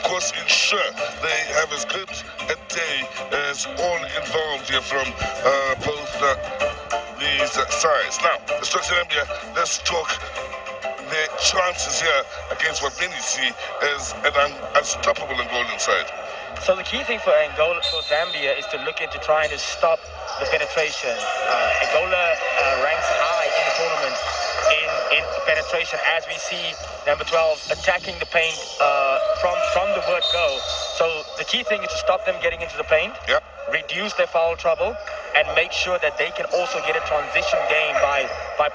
course, ensure they have as good a day as all involved here from both these sides. Now, let's talk Zambia. Let's talk their chances here against what many see as an unstoppable Angolan side. So the key thing for Angola, for Zambia, is to look into trying to stop the penetration. Angola ranks high in the tournament in penetration, as we see number 12 attacking the paint from the word go. So the key thing is to stop them getting into the paint, reduce their foul trouble, and make sure that they can also get a transition game by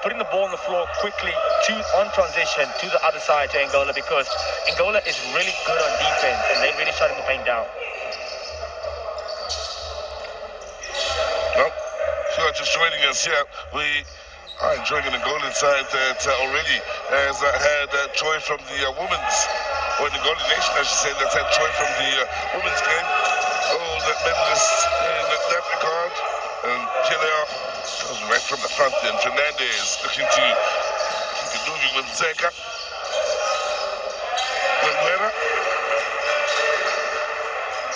putting the ball on the floor quickly on transition to the other side to Angola, because Angola is really good on defense and they're really shutting the paint down. Well, if you are just joining us here, we are enjoying an Angolan side that already has had joy from the women's, or the Angolan nation, I should say, that's had joy from the women's game. Oh, that medalists in that regard. And here they are, right from the front then. Fernandez looking to keep it moving with Zeka.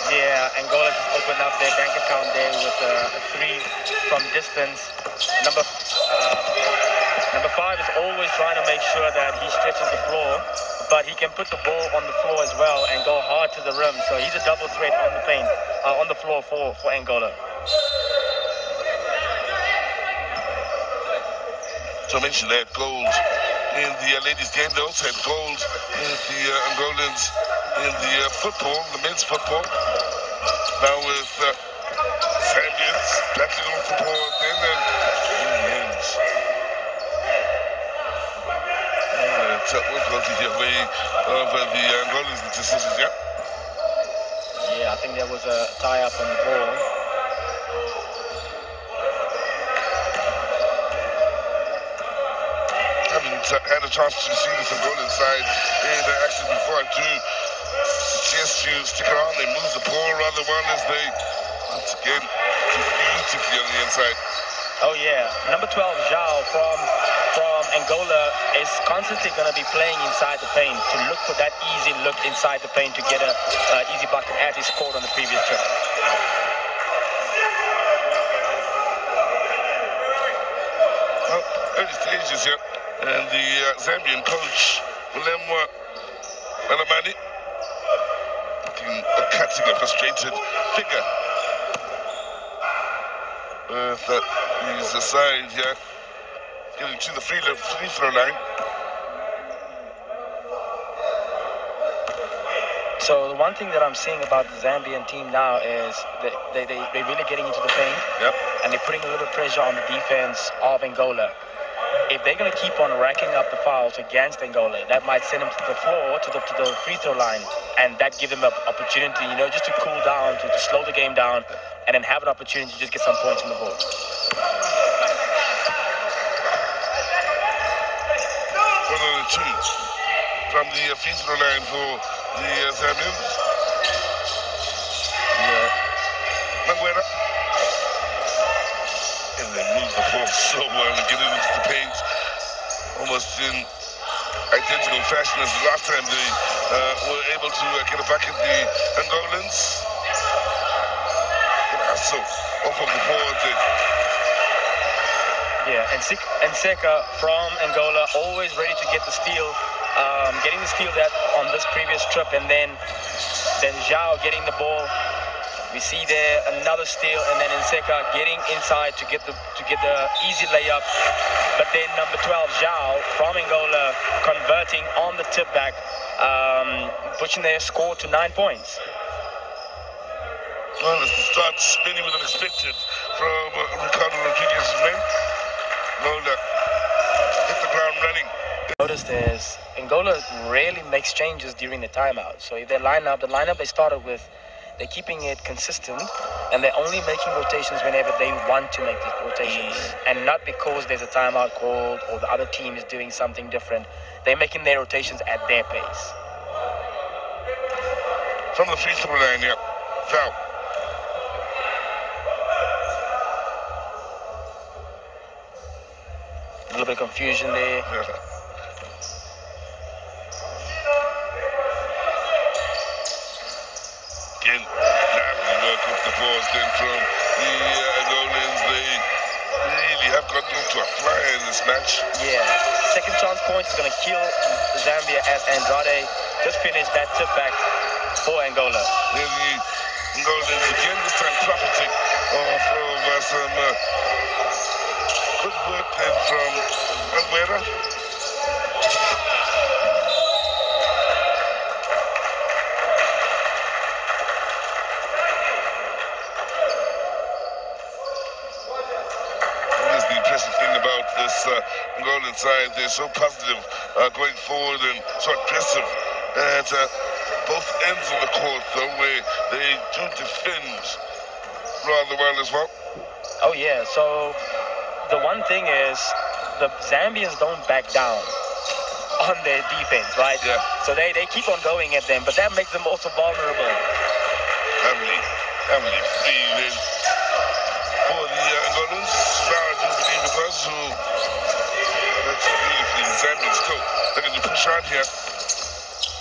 Yeah, Angola just opened up their bank account there with a 3 from distance. Number 5 is always trying to make sure that he stretches the floor, but he can put the ball on the floor as well and go hard to the rim. So he's a double threat on the paint, on the floor for Angola. So I mentioned that gold in the ladies' game. They also had gold in the Angolans in the football, the men's football. Now with Zambians battling off the ball then, and in the end, we'll go to the way of the Angolans in decisions, Yeah, I think there was a tie-up on the ball. Had a chance to see this Angolan side in action before. I do suggest you stick around. They move the ball rather well as they, once again, beautifully on the inside. Oh yeah, number 12 Zhao from Angola is constantly going to be playing inside the paint to look for that easy look inside the paint to get a easy bucket, as he scored on the previous trip. Well, early stages here. And the Zambian coach, Willemwa Malamani, cutting a frustrated figure with his side here, getting to the free throw line. So the one thing that I'm seeing about the Zambian team now is that they're really getting into the paint, and they're putting a little pressure on the defense of Angola. If they're going to keep on racking up the fouls against Angola, that might send them to the floor, to the free throw line, and that give them an opportunity, just to cool down, to slow the game down, and then have an opportunity to just get some points on the board. 1-2 from the free throw line for the Zambians. Maguera. And they move the ball so well and get it into the paint almost in identical fashion as the last time they were able to get a bucket, the Angolans. So off of the board. Yeah, and Seka from Angola, always ready to get the steal, getting the steal that on this previous trip, and then Zhao getting the ball. We see there another steal, and then Nseka getting inside to get the easy layup. But then number 12 Zhao from Angola converting on the tip back, pushing their score to 9 points. Well, as the start spinning with unexpected from Ricardo Rodriguez's men. Angola hit the ground running. Notice there's Angola rarely makes changes during the timeout. So if they line up, the lineup they started with, they're keeping it consistent, and they're only making rotations whenever they want to make these rotations, and not because there's a timeout called or the other team is doing something different. They're making their rotations at their pace. From the free throw line, yeah. Zhao. A little bit of confusion there. balls then from the Angolans. They really have gotten off to a flyer in this match. Yeah, second chance point is going to kill Zambia as Andrade just finished that tip back for Angola. Then the Angolans again this time profiting off of some good work then from Aguera. The impressive thing about this Angolan side, they're so positive going forward and so aggressive at both ends of the court, though, where they do defend rather well as well. Oh yeah, so the one thing is the Zambians don't back down on their defense, right? Yeah. So they keep on going at them, but that makes them also vulnerable. Heavily free then for the Angolans. Now I do believe it was who, that's beautifully the Zambians too. Look at the push on here.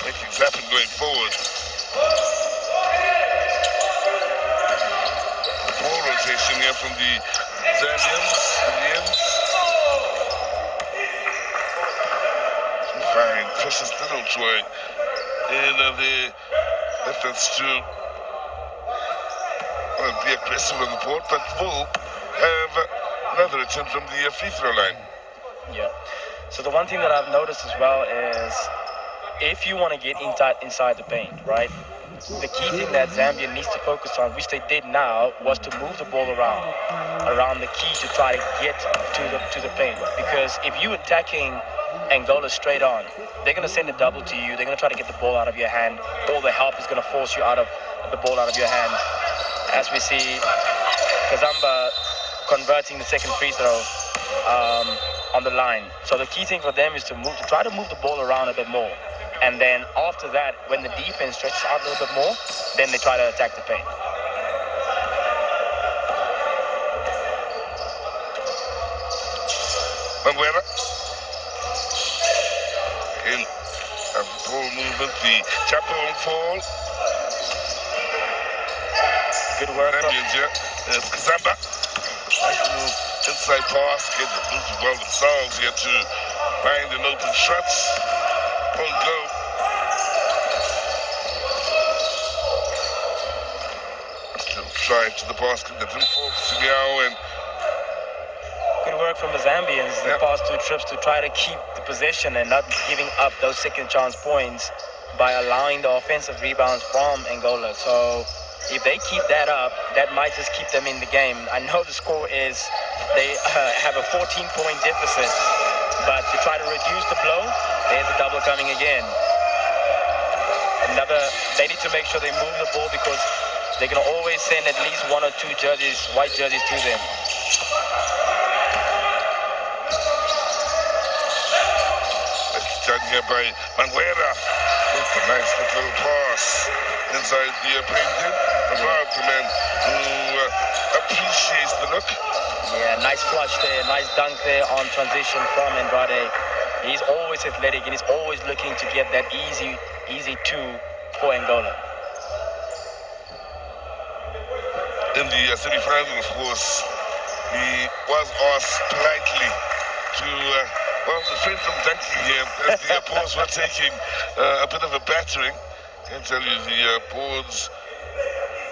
Make things happen going forward. Ball rotation here from the Zambians in the end. Fine, precious little try in the efforts to be aggressive on the board, but will have another attempt from the free throw line. Yeah. So the one thing that I've noticed as well is if you want to get inside the paint, right? The key thing that Zambia needs to focus on, which they did now, was to move the ball around the key to try to get to the paint. Because if you're attacking Angola straight on, they're going to send a double to you. They're going to try to get the ball out of your hand. All the help is going to force you out of the ball out of your hand. As we see Kazamba converting the second free throw on the line. So the key thing for them is to try to move the ball around a bit more. And then after that, when the defense stretches out a little bit more, then they try to attack the paint. Manguera. In a ball movement, the Chapo fall. Good work. It's Kazamba. Inside pass, get the Blues well themselves here to find an open shots. On go. Still drive to the basket, that didn't fall to Simeao, and good work from the Zambians the past two trips to try to keep the possession and not giving up those second chance points by allowing the offensive rebounds from Angola. So if they keep that up, that might just keep them in the game. I know the score is they have a 14-point deficit, but to try to reduce the blow, there's a double coming again. They need to make sure they move the ball because they're going to always send at least one or two jerseys, white jerseys to them. Done here by Manguera. It's a nice little pass inside the paint. About the man who appreciates the look. Yeah, nice flush there, nice dunk there on transition from Andrade. He's always athletic and he's always looking to get that easy two for Angola. In the semi-final, of course, he was asked politely to refrain from dunking here as the boards were taking a bit of a battering. I can tell you the boards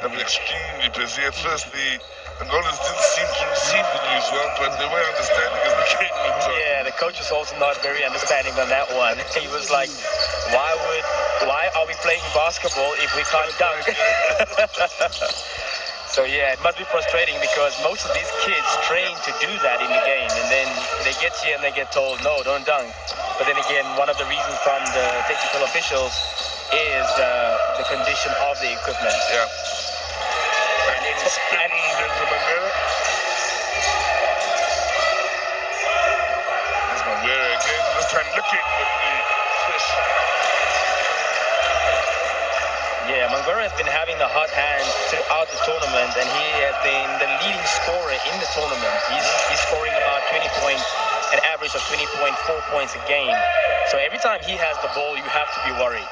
have been extremely busy. At first, the Angolans didn't seem to receive the news well, but they were understanding as the game went on. Yeah, the coach was also not very understanding on that one. He was like, why are we playing basketball if we can't dunk? So yeah, it must be frustrating because most of these kids train to do that in the game, and then they get here and they get told, no, don't dunk. But then again, one of the reasons from the technical officials is the condition of the equipment. Yeah. And it's spinning into Manguera. There's Manguera again, this time looking with the fish. Yeah, Manguera has been having the hot hand throughout the tournament, and he has been the leading scorer in the tournament. He's scoring about an average of 20.4 points a game. So every time he has the ball, you have to be worried.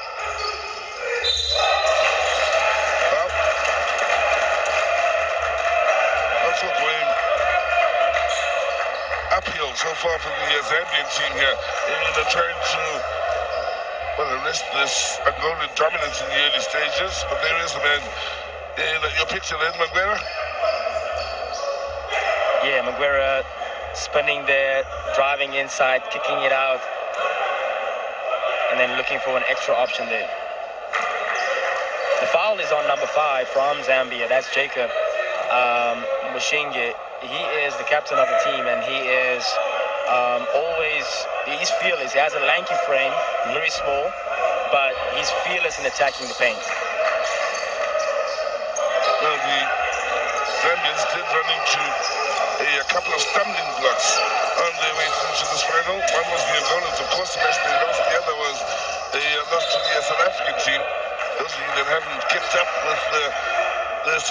Well, so far for the Zambian team here. They're trying to arrest this Angolan dominance in the early stages, but there is the man in your picture then, Manguera. Yeah, Manguera spinning there, driving inside, kicking it out, and then looking for an extra option there. The foul is on number 5 from Zambia. That's Jacob Mushinge. He is the captain of the team, and he is he's fearless. He has a lanky frame, very small, but he's fearless in attacking the paint. Well, the Zambians did run into a couple of stumbling blocks on their way through to this final. One was the Angolans, of course, the match they lost. The other was a loss to the South African team. Those of you that haven't kept up with the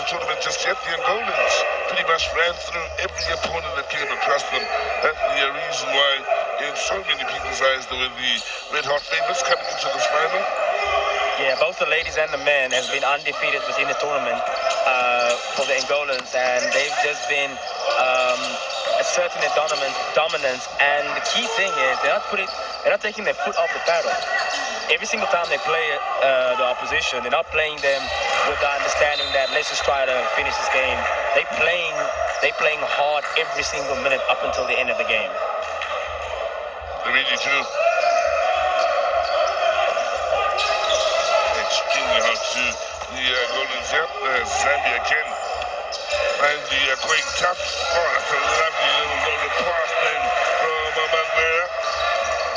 tournament just yet, the Angolans pretty much ran through every opponent that came across them. That's the reason why, in so many people's eyes, they were the red-hot favorites coming into this final. Yeah, both the ladies and the men have been undefeated within the tournament for the Angolans, and they've just been asserting their dominance. And the key thing is they're not taking their foot off the pedal. Every single time they play the opposition, they're not playing them with the understanding that let's just try to finish this game. They're playing hard every single minute up until the end of the game. They really do. Extremely hard to the Angolans here. Zambia again. And the going tough. Oh, that's a lovely little golden pass then from Manguera.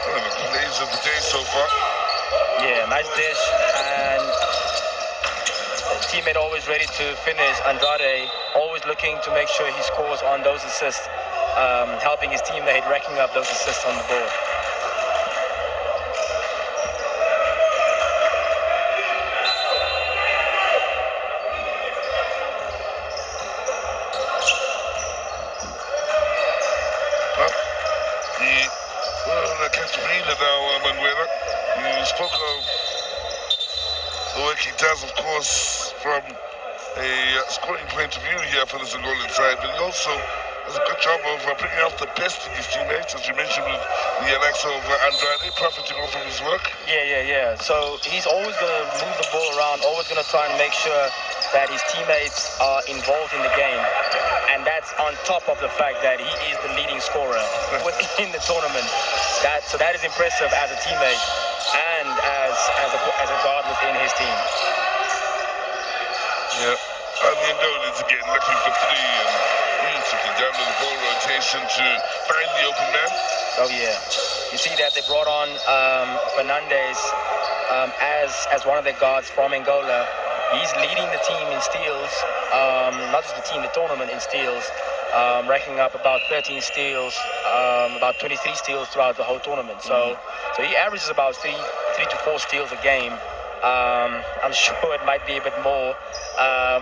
One of the plays of the day so far. Yeah, nice dish, and the teammate always ready to finish. Andrade always looking to make sure he scores on those assists, helping his teammate racking up those assists on the board. Catch a breather now, Manguera. You spoke of the work he does, of course, from a scoring point of view here for the Angolan side, but he also does a good job of bringing out the best in his teammates, as you mentioned, with the likes of Andrade, profiting off of his work. Yeah. So he's always going to move the ball around, always going to try and make sure that his teammates are involved in the game. And that's on top of the fact that he is the leading scorer within the tournament. So that is impressive as a teammate and as a guard within his team. Yeah, and the Angolans again looking for 3 and took down to the ball rotation to find the open man. Oh yeah, you see that they brought on Fernandez as one of their guards from Angola. He's leading the team in steals, not just the team, the tournament in steals, racking up about 13 steals, about 23 steals throughout the whole tournament. So he averages about 3 to 4 steals a game. I'm sure it might be a bit more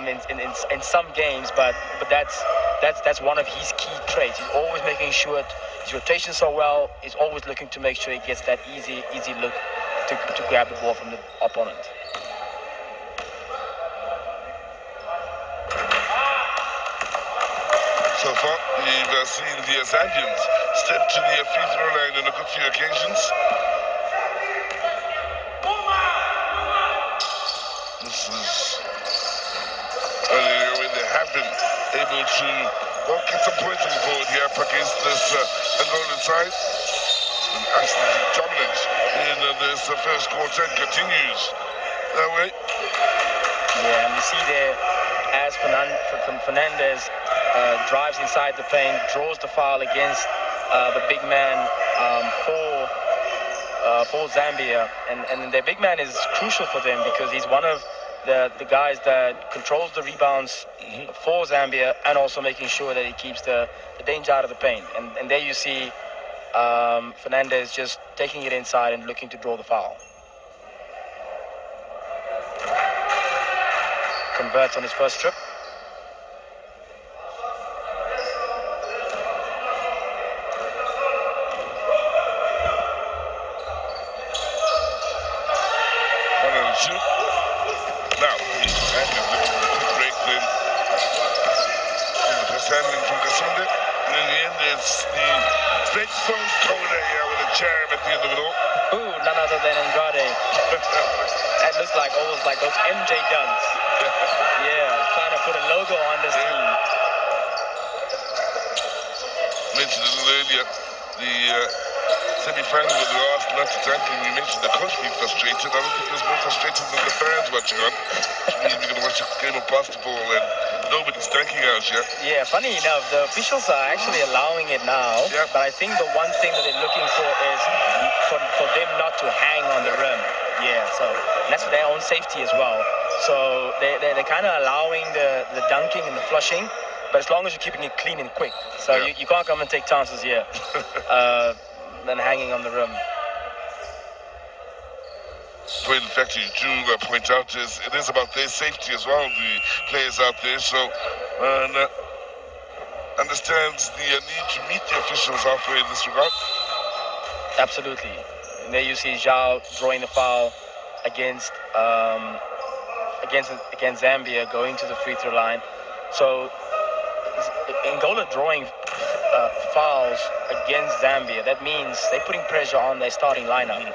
in some games, but that's one of his key traits. He's always making sure his rotations so well. He's always looking to make sure he gets that easy look to grab the ball from the opponent. So far, we've seen the Zambians step to the free throw line on a good few occasions. This is an area where they have been able to get some points on the board here up against this Angolan side. And absolutely dominant in this first quarter and continues that way. Yeah, and you see there as Fernandez drives inside the paint, draws the foul against the big man for Zambia, and their big man is crucial for them because he's one of the guys that controls the rebounds for Zambia and also making sure that he keeps the danger out of the paint. And there you see Fernandez just taking it inside and looking to draw the foul. Converts on his first trip. Now, he's looking for a quick break then. The press handling from the Sunday. in the end, it's the big front corner here with a charm at the end of it all. Ooh, none other than Andrade. That looks like almost like those MJ dunks. Yeah, trying to put a logo on this team. Mentioned a little earlier, the semi-final with the last not exactly. We mentioned the coach being frustrated. I don't think there's more frustrated than the fans watching on. We're going to watch a game of basketball and nobody's striking out yet. Yeah, funny enough, the officials are actually allowing it now. Yeah. But I think the one thing that they're looking for is for them not to hang on the rim. Yeah, so that's for their own safety as well. So they're kind of allowing the dunking and the flushing, but as long as you're keeping it clean and quick. So Yeah. you can't come and take chances here than hanging on the rim. Point, in fact, you do point out is it is about their safety as well, the players out there. So, understands the need to meet the officials halfway in this regard. Absolutely. And there you see Zhao drawing the foul against Zambia, going to the free throw line. So Angola drawing fouls against Zambia. That means they're putting pressure on their starting lineup.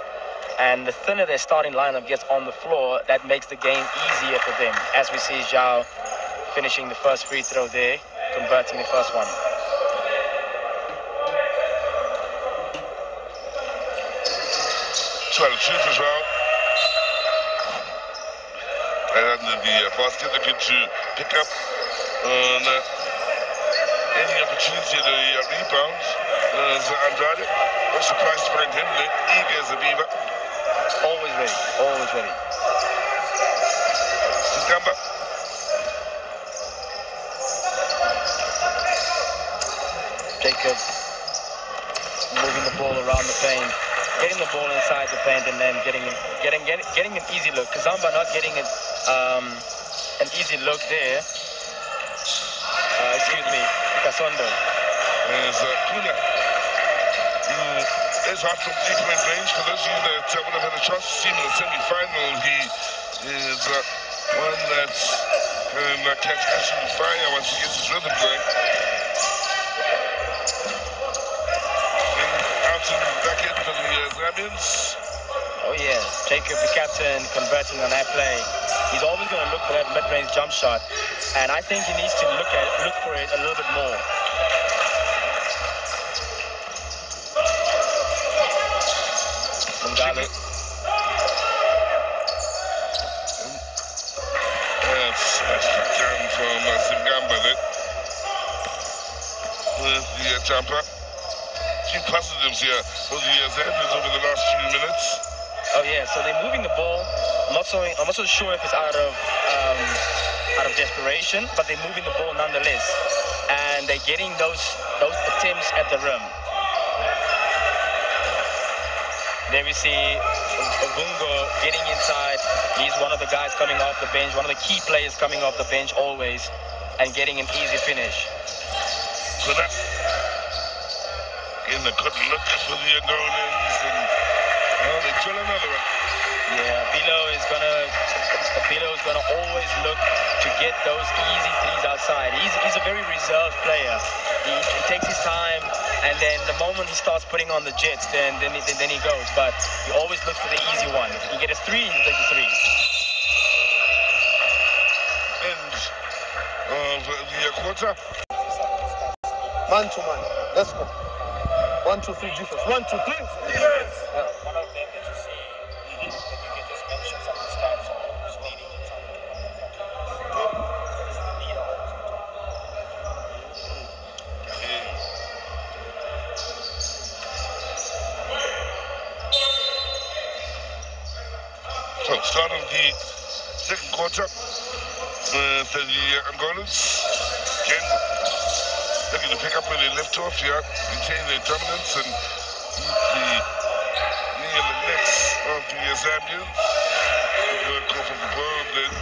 And the thinner their starting lineup gets on the floor, that makes the game easier for them. As we see Zhao finishing the first free throw there, converting the first one. Try to shoot as well. And the basket looking to pick up on any opportunity to rebound. There's Andrade. No surprise to find him eager as a beaver. Always ready, always ready. Zambia. Jacob moving the ball around the paint, getting the ball inside the paint, and then getting an easy look. Zambia not getting an easy look there. Excuse me, Kasondo. There's Kuna. It's hard from deep-point range. For those of you that would have had a chance to see him in the semi-final, he is one that can catch absolute fire once he gets his rhythm going. And out and back in for the Zambians. Oh yeah, Jacob, the captain, converting on that play. He's always going to look for that mid-range jump shot, and I think he needs to look for it a little bit more. Mungalo. That's down from Zingamba there with the jumper. Few positives here for the Zambians over the last few minutes. Oh yeah, so they're moving the ball. I'm not so sure if it's out of desperation, but they're moving the ball nonetheless, and they're getting those attempts at the rim. There we see Obungo getting inside. He's one of the guys coming off the bench, one of the key players coming off the bench always, and getting an easy finish. Kuna in the good look for the Angolans, and they drill another one. Yeah, Bilo is gonna always look to get those easy threes outside. He's a very reserved player. He takes his time, and then the moment he starts putting on the jets, then he goes. But he always looks for the easy one. If he can get a three, he'll take the three. End of the quarter. Man to man. Let's go. 1, 2, 3 defense. 1, 2, 3. Defense. One of them that you see, that you can just mention some of the stats on who's leading in some of the So, start of the second quarter with the Angolans. Again, looking to pick up where they left off here, maintain their dominance and the near the necks of the Zambians. Good call from the ball then.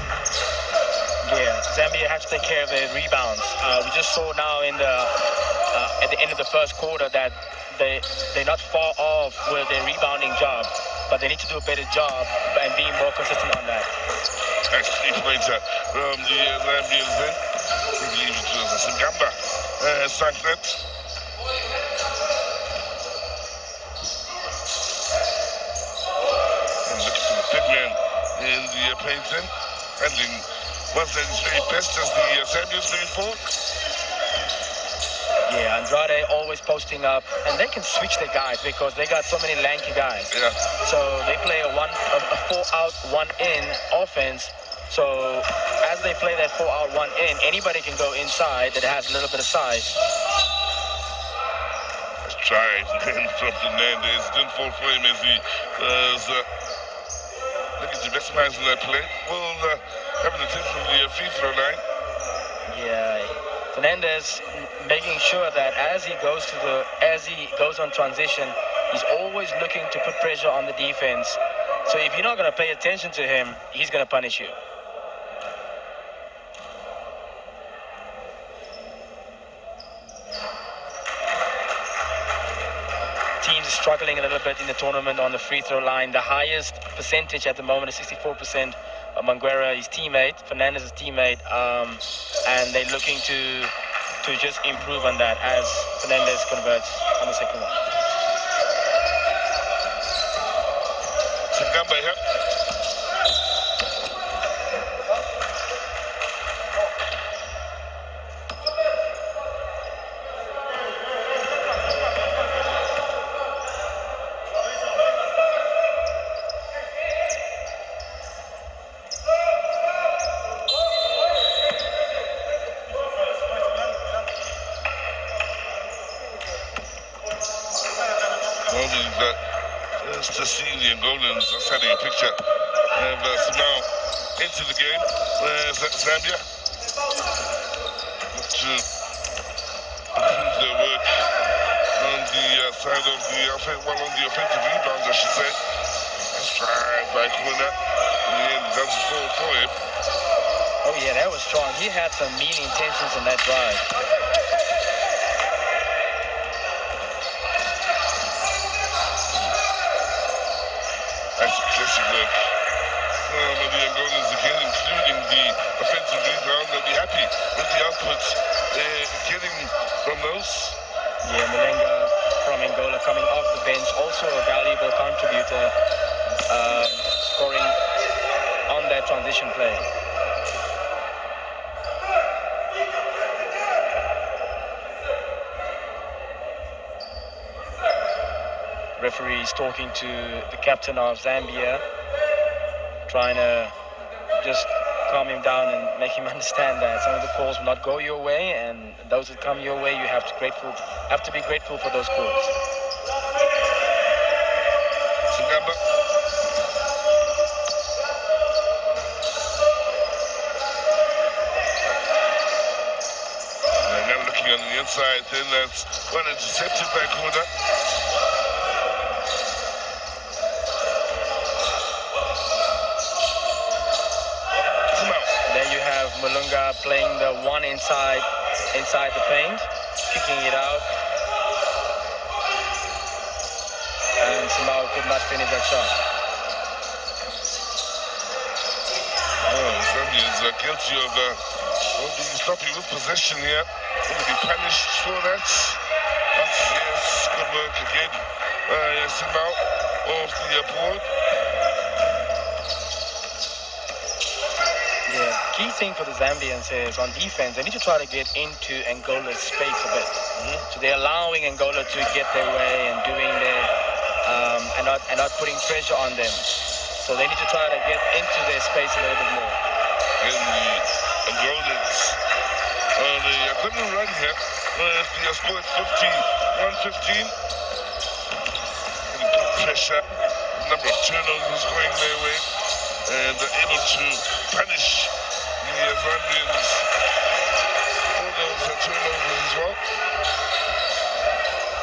Yeah, Zambia has to take care of their rebounds. We just saw now in at the end of the first quarter that they're not far off with their rebounding job, but they need to do a better job and be more consistent on that. Nice 3-pointer from the Zambians then. I believe it was a Singamba. Cyclet. in the paint then, handling was at his very best as the Zambians before. Yeah, Andrade always posting up, and they can switch their guys because they got so many lanky guys. Yeah. So they play a 4 out, 1 in offense. So as they play that 4 out, 1 in, anybody can go inside that has a little bit of size. Let's try it then from Fernandez. Didn't fall for him as he was looking to maximize on that play. Well, having a tip from the free throw line. Yeah, Fernandez making sure that as he goes on transition, he's always looking to put pressure on the defense. So if you're not going to pay attention to him, he's going to punish you. Teams struggling a little bit in the tournament on the free throw line. The highest percentage at the moment is 64%. Manguera, his teammate, Fernandez's teammate, and they're looking to just improve on that as Fernandez converts on the second one. Zambia here. Just seeing the Angolans sending a picture of now into the game. Zambia to improve their work on the side of the offensive rebounds, I should say. That's tried by Kuna. In the end, that's for him. Oh yeah, that was strong. He had some mean intentions in that drive. That's a classic work. But the Angolans again, including the offensive rebound, they'll be happy with the outputs they're getting from those. Yeah, Malenga from Angola coming off the bench, also a valuable contributor, scoring on that transition play. Referee is talking to the captain of Zambia, trying to just calm him down and make him understand that some of the calls will not go your way, and those that come your way, you have to be grateful for those calls. And now looking on the inside, then that's well intercepted by Kuna. Malunga playing the one inside the paint, kicking it out, and somehow could not finish that shot. Zambia is guilty of being sloppy with possession here. Going to be punished for that. Yes, good work again. Somehow off the board. Yeah, key thing for the Zambians is on defense, they need to try to get into Angola's space a bit. So they're allowing Angola to get their way and doing their and not putting pressure on them. So they need to try to get into their space a little bit more. And the Angolans, they couldn't run here. They scored 115. And good pressure, number of turnovers going their way. And they're able to punish the Zambians for those turnovers as well.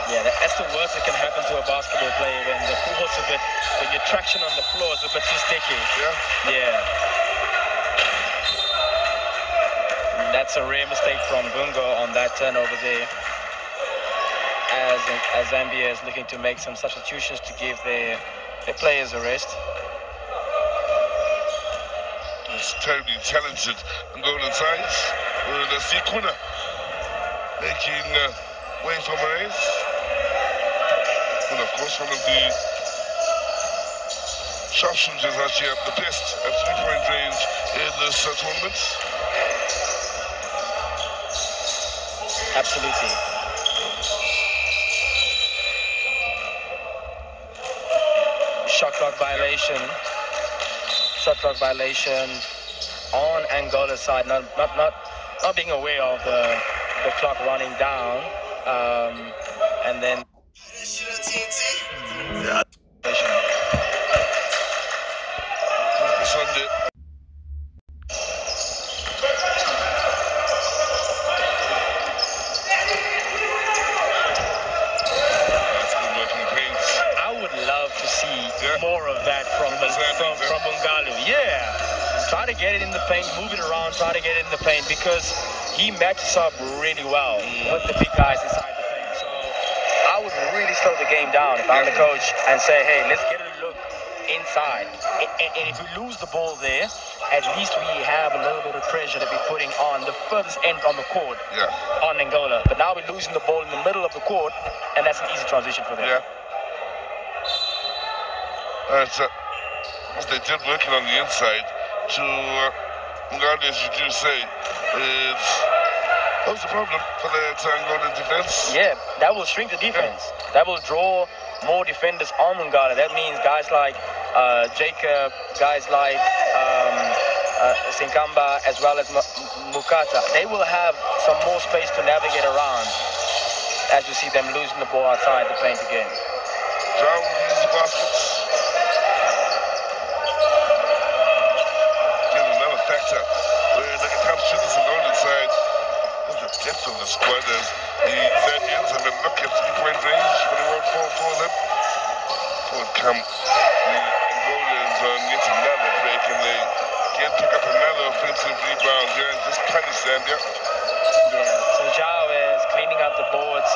Yeah, that's the worst that can happen to a basketball player when the football's a bit, when your traction on the floor is a bit too sticky. Yeah. That's a rare mistake from Bungo on that turnover there. As Zambia is looking to make some substitutions to give their players a rest. It's terribly talented Angolan sides. Let's see Kuna making way for Marais. Kuna, of course, one of the sharpshooters actually have the best at three-point range in this tournament. Absolutely. Shot clock violation. Shot clock violation on Angola's side. Not being aware of the clock running down, and then. Sunday. More of that from Mungalu. Yeah. Try to get it in the paint, move it around, try to get it in the paint, because he matches up really well with the big guys inside the paint. So I would really slow the game down if I'm the coach and say, hey, let's get a look inside. And if we lose the ball there, at least we have a little bit of pressure that we're putting on the furthest end on the court on Angola. But now we're losing the ball in the middle of the court, and that's an easy transition for them. Yeah. As they did working on the inside to Mungalu, as you do say, that was a problem for the Angolan defense. Yeah, that will shrink the defense. That will draw more defenders on Mungalu. That means guys like Jacob, guys like Sinkamba, as well as Mukata. They will have some more space to navigate around as you see them losing the ball outside the paint again. Down easy baskets. Factor when it comes to this Angolan side, there's a depth of the squad as the Zambians have a look at three-point range, but it won't fall for them. Would come the Angolans on yet another break, and they can pick up another offensive rebound here and just punish Zambia. Yeah, so Zhao is cleaning up the boards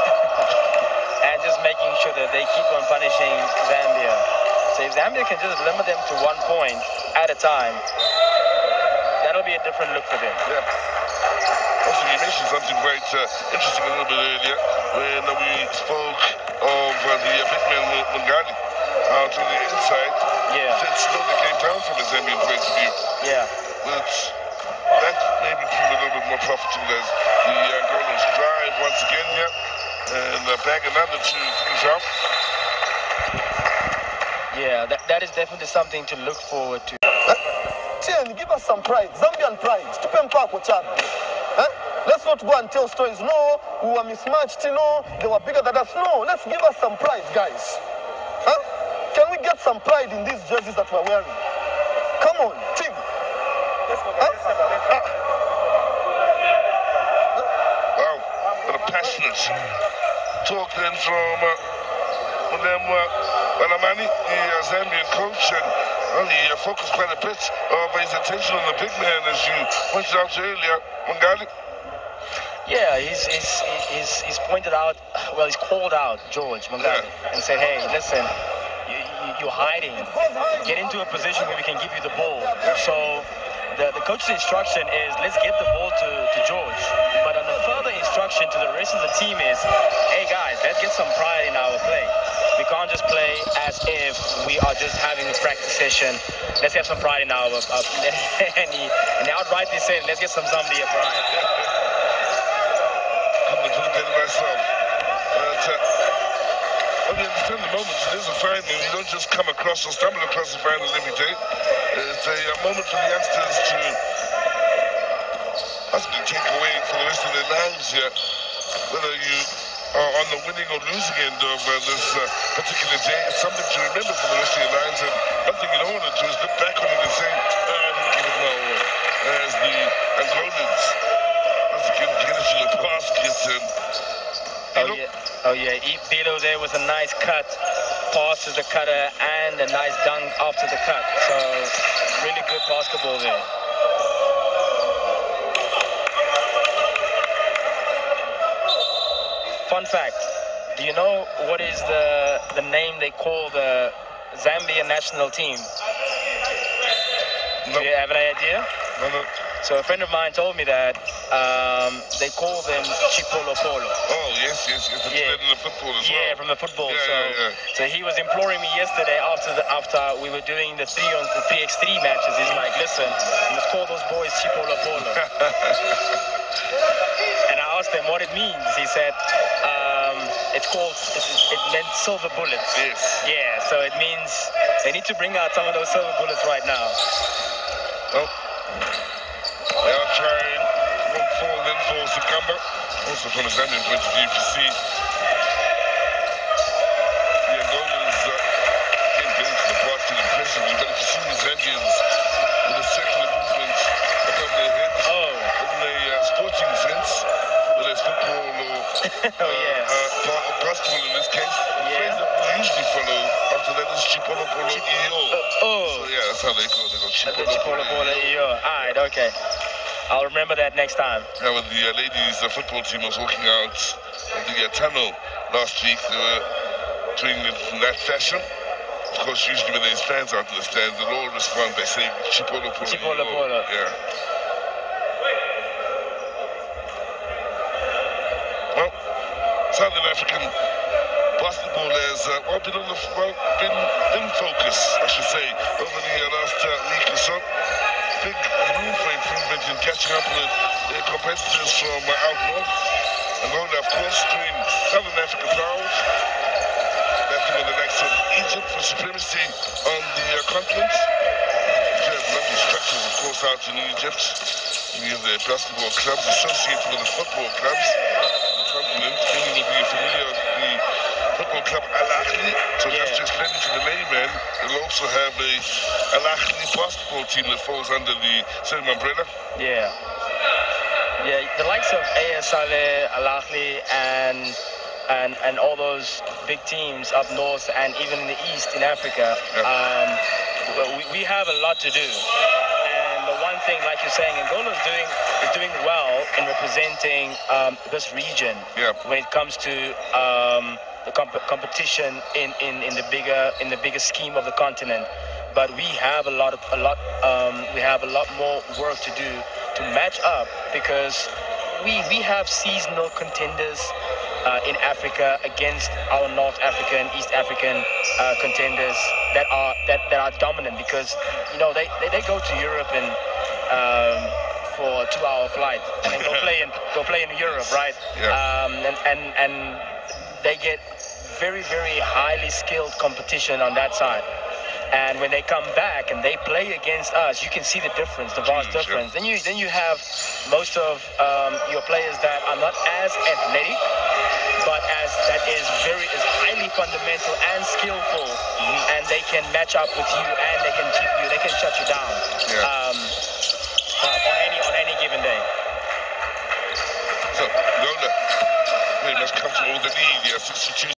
and just making sure that they keep on punishing Zambia. So if Zambia can just limit them to 1 point at a time, that'll be a different look for them. Yeah. Also, you mentioned something quite interesting a little bit earlier when we spoke of the big man Mungalu out to the inside. Yeah. It slowed the game down from a Zambian point of view. Yeah. But that maybe proved a little bit more profitable as the Angolans drive once again here and bag another to finish off. Yeah, that is definitely something to look forward to. Give us some pride, Zambian pride. Let's not go and tell stories. No, we were mismatched. No, they were bigger than us. No, let's give us some pride, guys. Can we get some pride in these jerseys that we're wearing? Come on, team. Wow, what a passionate talk then from Balamani, the Zambian coach, and well, he focused quite a bit of his attention on the big man, as you pointed out earlier, Mungalu. Yeah, he's pointed out, well, he's called out George Mungalu and said, hey, listen, you're hiding. Get into a position where we can give you the ball. So the coach's instruction is, let's get the ball to George. But on the further instruction to the rest of the team is, hey guys, let's get some pride in our play. We can't just play as if we are just having a practice session. Let's have some pride in our and he outrightly said, let's get some Zambia pride. Couldn't have done it myself. I mean, understand the moment. It is a final. You don't just come across or stumble across the final every day. It's a moment for the youngsters to possibly take away for the rest of their lives here. Whether you on the winning or losing end of this particular day, it's something to remember for the rest of your lives. And one thing you don't want to do is look back on it and say, I didn't give it my all. As the Angolans, once again, get it to the basket. And oh yeah, Bilo there was a nice cut, pass to the cutter, and a nice dunk after the cut. So really good basketball there. Fun fact, do you know what is the name they call the Zambia national team? Do you have an idea? No, no. So a friend of mine told me that they call them Chipolo Polo. Oh, yes. It's Yeah. in the football as well. Yeah, from the football. Yeah. So he was imploring me yesterday after we were doing the 3x3 matches. He's like, listen, you must call those boys Chipolo Polo. And I asked him what it means. He said, it meant silver bullets. Yes. Yeah, so it means they need to bring out some of those silver bullets right now. Well, they are trying to look forward then for Sakamba. Also from a Zambian point of view, if you see the Angolans getting to the basket impressively, but if you see the Zambians with a circular movement above their heads, in a sporting sense, whether it's football or basketball in this case, the phrase that we usually follow after that is Chipolo Polo Iyo. So yeah, that's how they go. They go Chipolo Polo Iyo. Alright, okay. I'll remember that next time. Yeah, when the ladies' football team was walking out of the tunnel last week, they were doing it in that fashion. Of course, usually when there's fans out in the stands, they'll all respond by saying Chipolo Polo. Chipolo Polo. Yeah. Well, Southern African basketball has been in focus, I should say, over the last week or so. Big room for improvement in catching up with their competitors from out north. Angola, of course, doing Southern Africa proud. Battling with the likes of Egypt for supremacy on the continent. We have lovely structures, of course, out in Egypt. We have the basketball clubs associated with the football clubs. Continent. Many will be familiar with the football club Al Ahly. So just to explain it to the layman, they'll also have a Al Ahly basketball team that falls under the same umbrella. Yeah, the likes of AS Al Ahly and all those big teams up north and even in the east in Africa, we have a lot to do. The one thing, like you're saying, Angola is doing well in representing this region when it comes to the competition in the bigger scheme of the continent. But we have a lot more work to do to match up, because we have seasonal contenders in Africa against our North African, East African contenders that are dominant, because they go to Europe and for a 2-hour flight and then go play in Europe, right? And they get very, very highly skilled competition on that side. And when they come back and they play against us, you can see the difference, the vast difference. Then you have most of your players that are not as athletic, but that is highly fundamental and skillful, and they can match up with you, and they can shut you down on any given day. So Angola very much comfortable with the lead. 62